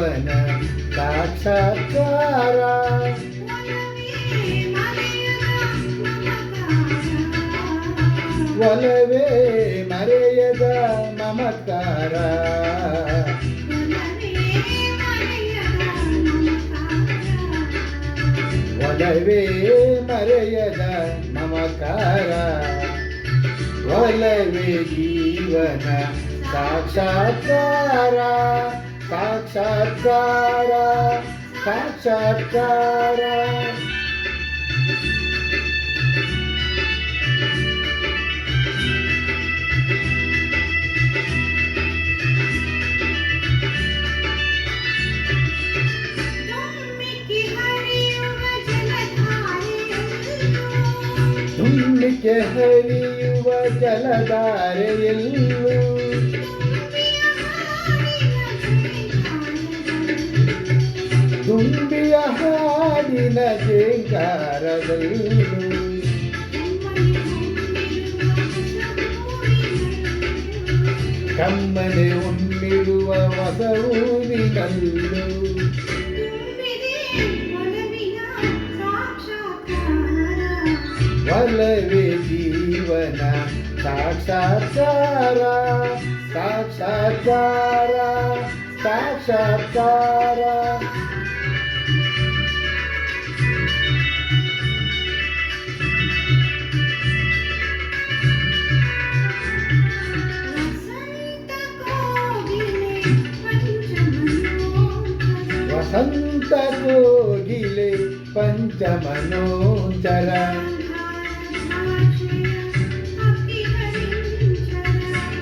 ಜೀವನ ಸಾಕ್ಷಾತ್ಕಾರ ಒಲವೇ ಮರೆಯದ ಮಮಕಾರ ಒಲವೇ ಮರೆಯದ ಮಮಕಾರ ಒಲವೇ ಜೀವನ ಸಾಕ್ಷಾತ್ಕಾರ ಸಾಕ್ಷಾತ್ಕಾರ ಸಾಕ್ಷಾತ್ಕಾರ ತುಂಬಿಕೆ ಹರಿಯುವ ಜಲಧಾರೆಯಲ್ಲೂ ತುಂಬಿಯ ಹಾಡಿನ ಜೇಂಕಾರದಲ್ಲೂ ಕಮ್ಮನೆ ಉಮ್ಮಿಡುವ ಹೊಸ ಊರಿನಲ್ಲೂ ಒಲವೇ ಜೀವನ ಸಾಕ್ಷಾತ್ಕಾರ ಸಾಕ್ಷಾತ್ಕಾರ ಸಾಕ್ಷಾತ್ಕಾರ ವಸಂತ ಕೋಗಿಲೆ ಪಂಚಮನೋಚರ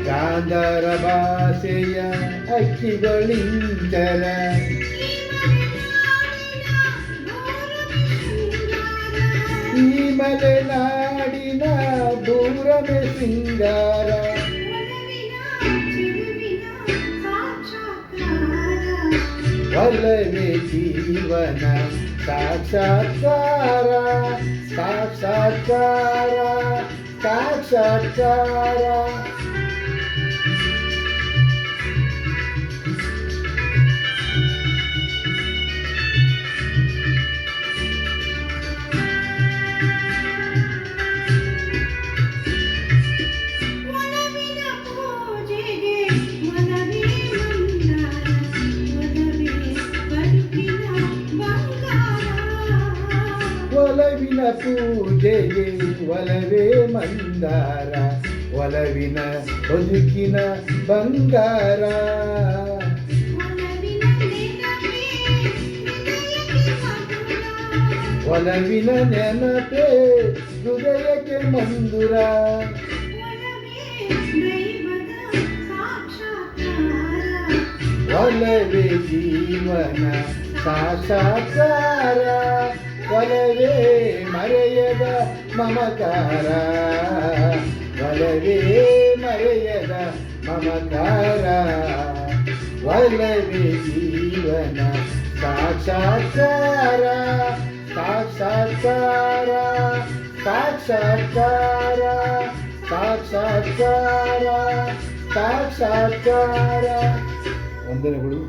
ಗಾಂಧಾರ ಭಾಷೆಯ ಅಕ್ಕಿಗಳಿಂಚರ ಈ ಮಲೆನಾಡಿನ ದೂರಮೆ ಸಿಂಗಾರ ಒಲವೇ ಜೀವನ ಸಾಕ್ಷಾತ್ಕಾರ ಸಾಕ್ಷಾತ್ಕಾರ ಸಾಕ್ಷಾತ್ಕಾರ ಒಲವಿನ ಪೂಜೆಗೆ ಒಲವೇ ಮಂದಾರ ಒಲವಿನ ಬದುಕಿನ ಬಂಗಾರ ಒಲವಿನ ನೆನಪೇ ಹೃದಯಕ್ಕೆ ಮಂದುರ ಒಲವೇ ಜೀವನ ಸಾಕ್ಷಾತ್ಕಾರ ಒಲವೇ ಮರೆಯದ ಮಮಕಾರ ಒಲವೇ ಮರೆಯದ ಮಮಕಾರ ಒಲವೇ ಜೀವನ ಸಾಕ್ಷಾತ್ಕಾರ ಸಾಕ್ಷಾತ್ಕಾರ ಸಾಕ್ಷಾತ್ಕಾರ ಸಾಕ್ಷಾತ್ಕಾರ ಸಾಕ್ಷಾತ್ಕಾರ ವಂದನೆಗಳು.